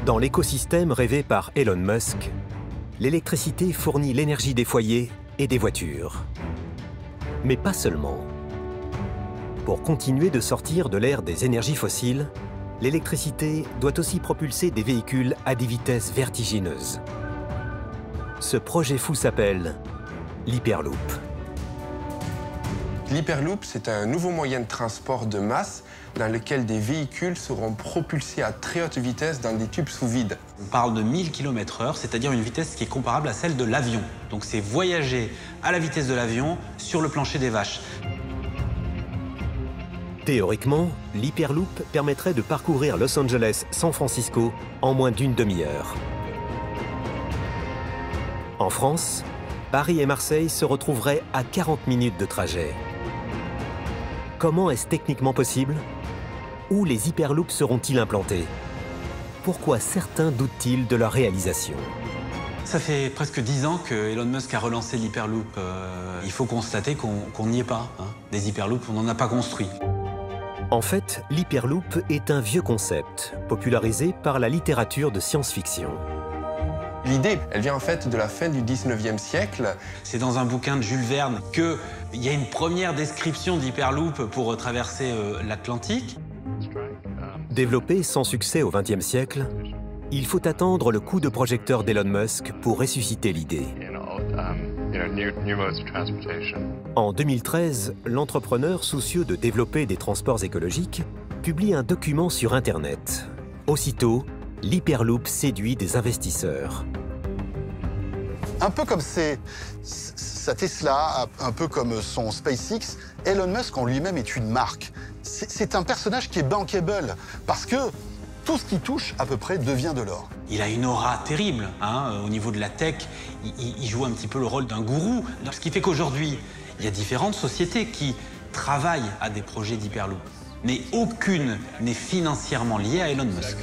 Dans l'écosystème rêvé par Elon Musk, l'électricité fournit l'énergie des foyers et des voitures. Mais pas seulement. Pour continuer de sortir de l'ère des énergies fossiles, l'électricité doit aussi propulser des véhicules à des vitesses vertigineuses. Ce projet fou s'appelle l'Hyperloop. L'Hyperloop, c'est un nouveau moyen de transport de masse dans lequel des véhicules seront propulsés à très haute vitesse dans des tubes sous vide. On parle de 1000 km/h, c'est-à-dire une vitesse qui est comparable à celle de l'avion. Donc c'est voyager à la vitesse de l'avion sur le plancher des vaches. Théoriquement, l'Hyperloop permettrait de parcourir Los Angeles-San Francisco en moins d'une demi-heure. En France, Paris et Marseille se retrouveraient à 40 minutes de trajet. Comment est-ce techniquement possible? Où les Hyperloops seront-ils implantés? Pourquoi certains doutent-ils de leur réalisation? Ça fait presque 10 ans que Elon Musk a relancé l'Hyperloop. Il faut constater qu'on n'y est pas. Des Hyperloops, on n'en a pas construit. En fait, l'Hyperloop est un vieux concept, popularisé par la littérature de science-fiction. L'idée, elle vient en fait de la fin du 19e siècle. C'est dans un bouquin de Jules Verne qu'il y a une première description d'Hyperloop pour traverser l'Atlantique. Développé sans succès au XXe siècle, il faut attendre le coup de projecteur d'Elon Musk pour ressusciter l'idée. En 2013, l'entrepreneur soucieux de développer des transports écologiques publie un document sur Internet. Aussitôt, l'Hyperloop séduit des investisseurs. Un peu comme sa Tesla, un peu comme son SpaceX, Elon Musk en lui-même est une marque. C'est un personnage qui est bankable, parce que tout ce qui touche à peu près devient de l'or. Il a une aura terrible, au niveau de la tech. Il joue un petit peu le rôle d'un gourou. Ce qui fait qu'aujourd'hui, il y a différentes sociétés qui travaillent à des projets d'Hyperloop. Mais aucune n'est financièrement liée à Elon Musk.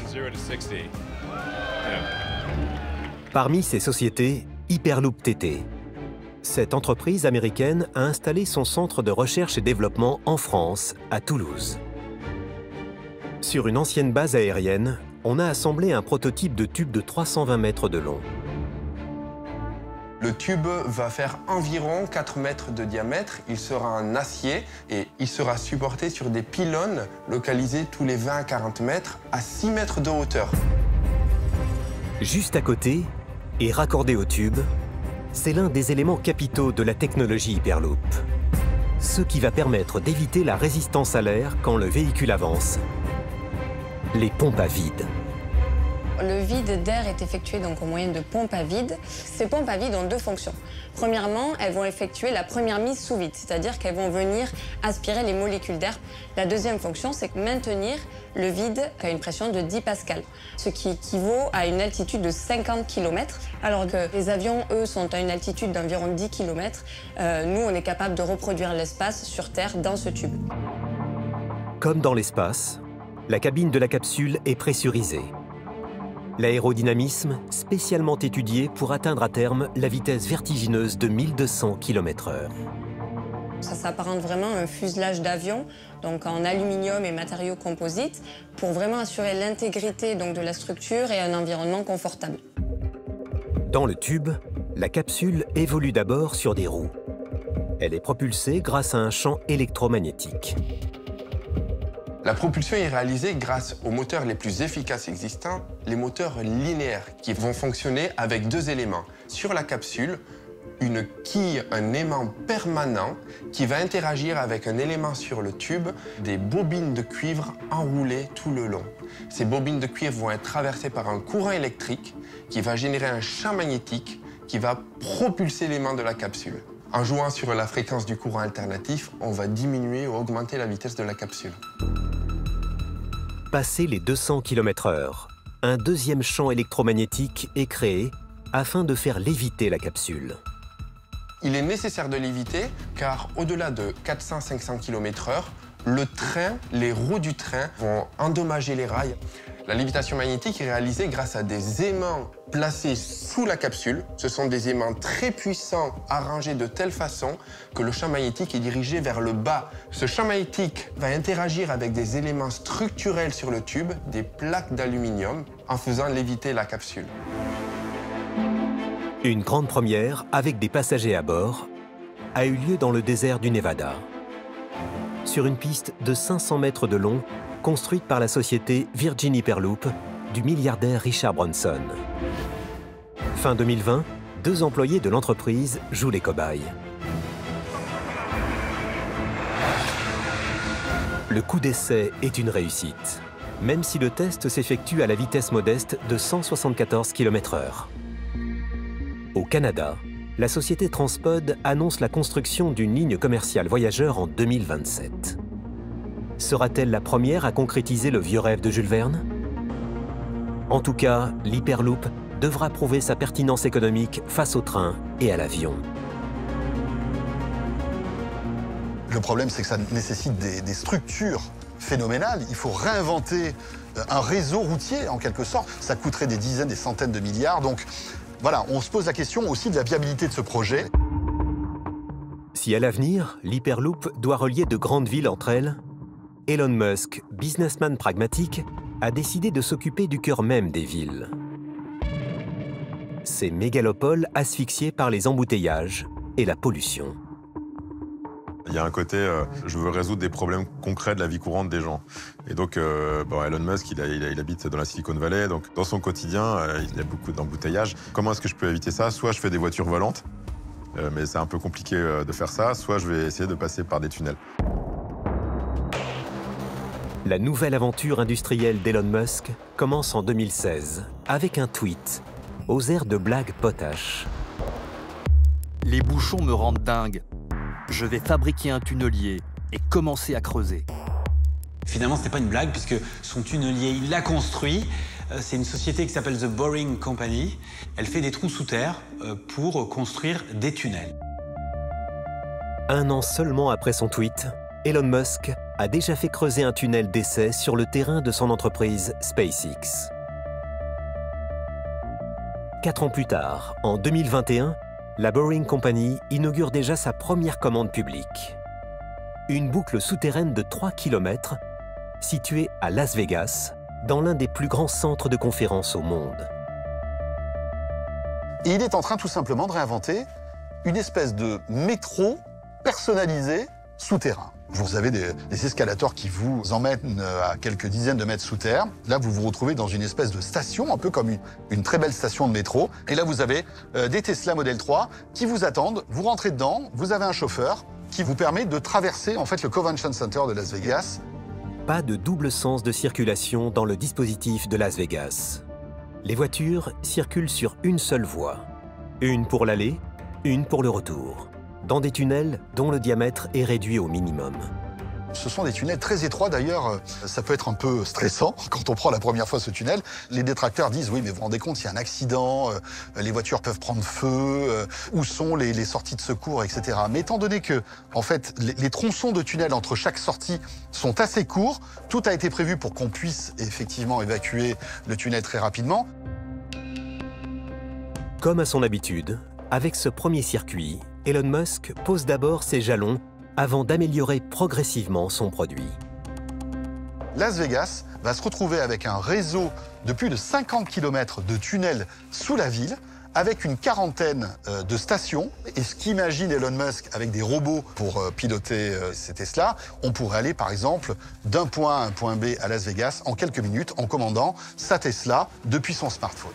Parmi ces sociétés, Hyperloop TT. Cette entreprise américaine a installé son centre de recherche et développement en France, à Toulouse. Sur une ancienne base aérienne, on a assemblé un prototype de tube de 320 mètres de long. Le tube va faire environ 4 mètres de diamètre. Il sera en acier et il sera supporté sur des pylônes localisés tous les 20 à 40 mètres à 6 mètres de hauteur. Juste à côté, et raccordé au tube, c'est l'un des éléments capitaux de la technologie Hyperloop. Ce qui va permettre d'éviter la résistance à l'air quand le véhicule avance. Les pompes à vide. Le vide d'air est effectué donc au moyen de pompes à vide. Ces pompes à vide ont deux fonctions. Premièrement, elles vont effectuer la première mise sous vide, c'est-à-dire qu'elles vont venir aspirer les molécules d'air. La deuxième fonction, c'est maintenir le vide à une pression de 10 pascal, ce qui équivaut à une altitude de 50 km, alors que les avions, eux, sont à une altitude d'environ 10 km. Nous, on est capable de reproduire l'espace sur Terre dans ce tube. Comme dans l'espace, la cabine de la capsule est pressurisée. L'aérodynamisme spécialement étudié pour atteindre à terme la vitesse vertigineuse de 1200 km/h. Ça s'apparente vraiment à un fuselage d'avion, donc en aluminium et matériaux composites, pour vraiment assurer l'intégrité de la structure et un environnement confortable. Dans le tube, la capsule évolue d'abord sur des roues. Elle est propulsée grâce à un champ électromagnétique. La propulsion est réalisée grâce aux moteurs les plus efficaces existants, les moteurs linéaires, qui vont fonctionner avec deux éléments. Sur la capsule, une quille, un aimant permanent qui va interagir avec un élément sur le tube, des bobines de cuivre enroulées tout le long. Ces bobines de cuivre vont être traversées par un courant électrique qui va générer un champ magnétique qui va propulser l'aimant de la capsule. En jouant sur la fréquence du courant alternatif, on va diminuer ou augmenter la vitesse de la capsule. Passé les 200 km/h, un deuxième champ électromagnétique est créé afin de faire léviter la capsule. Il est nécessaire de l'éviter car au-delà de 400-500 km/h, le train, les roues du train vont endommager les rails. La lévitation magnétique est réalisée grâce à des aimants placés sous la capsule. Ce sont des aimants très puissants, arrangés de telle façon que le champ magnétique est dirigé vers le bas. Ce champ magnétique va interagir avec des éléments structurels sur le tube, des plaques d'aluminium, en faisant léviter la capsule. Une grande première, avec des passagers à bord, a eu lieu dans le désert du Nevada, sur une piste de 500 mètres de long, construite par la société Virgin Hyperloop du milliardaire Richard Branson. Fin 2020, 2 employés de l'entreprise jouent les cobayes. Le coup d'essai est une réussite, même si le test s'effectue à la vitesse modeste de 174 km/h. Au Canada, la société Transpod annonce la construction d'une ligne commerciale voyageurs en 2027. Sera-t-elle la première à concrétiser le vieux rêve de Jules Verne? En tout cas, l'Hyperloop devra prouver sa pertinence économique face au train et à l'avion. Le problème, c'est que ça nécessite des structures phénoménales. Il faut réinventer un réseau routier, en quelque sorte. Ça coûterait des dizaines, des centaines de milliards. Donc, voilà, on se pose la question aussi de la viabilité de ce projet. Si à l'avenir, l'Hyperloop doit relier de grandes villes entre elles, Elon Musk, businessman pragmatique, a décidé de s'occuper du cœur même des villes. Ces mégalopoles asphyxiées par les embouteillages et la pollution. Il y a un côté, je veux résoudre des problèmes concrets de la vie courante des gens. Et donc, Elon Musk, il habite dans la Silicon Valley, donc dans son quotidien, il y a beaucoup d'embouteillages. Comment est-ce que je peux éviter ça? Soit je fais des voitures volantes, mais c'est un peu compliqué de faire ça, soit je vais essayer de passer par des tunnels. La nouvelle aventure industrielle d'Elon Musk commence en 2016, avec un tweet, aux airs de blagues potaches. Les bouchons me rendent dingue. Je vais fabriquer un tunnelier et commencer à creuser. Finalement, ce n'est pas une blague, puisque son tunnelier, il l'a construit. C'est une société qui s'appelle The Boring Company. Elle fait des trous sous terre pour construire des tunnels. 1 an seulement après son tweet, Elon Musk a déjà fait creuser un tunnel d'essai sur le terrain de son entreprise SpaceX. 4 ans plus tard, en 2021, la Boring Company inaugure déjà sa première commande publique. Une boucle souterraine de 3 km, située à Las Vegas, dans l'un des plus grands centres de conférences au monde. Et il est en train tout simplement de réinventer une espèce de métro personnalisé souterrain. Vous avez des escalators qui vous emmènent à quelques dizaines de mètres sous terre. Là, vous vous retrouvez dans une espèce de station, un peu comme une très belle station de métro. Et là, vous avez des Tesla Model 3 qui vous attendent. Vous rentrez dedans, vous avez un chauffeur qui vous permet de traverser en fait le Convention Center de Las Vegas. Pas de double sens de circulation dans le dispositif de Las Vegas. Les voitures circulent sur une seule voie. Une pour l'aller, une pour le retour. Dans des tunnels dont le diamètre est réduit au minimum. Ce sont des tunnels très étroits, d'ailleurs, ça peut être un peu stressant quand on prend la première fois ce tunnel. Les détracteurs disent, oui, mais vous vous rendez compte, s'il y a un accident, les voitures peuvent prendre feu, où sont les sorties de secours, etc. Mais étant donné que, en fait, les tronçons de tunnel entre chaque sortie sont assez courts, tout a été prévu pour qu'on puisse effectivement évacuer le tunnel très rapidement. Comme à son habitude, avec ce premier circuit, Elon Musk pose d'abord ses jalons avant d'améliorer progressivement son produit. Las Vegas va se retrouver avec un réseau de plus de 50 km de tunnels sous la ville, avec une quarantaine de stations. Et ce qu'imagine Elon Musk avec des robots pour piloter ces Tesla, on pourrait aller par exemple d'un point A à un point B à Las Vegas en quelques minutes en commandant sa Tesla depuis son smartphone.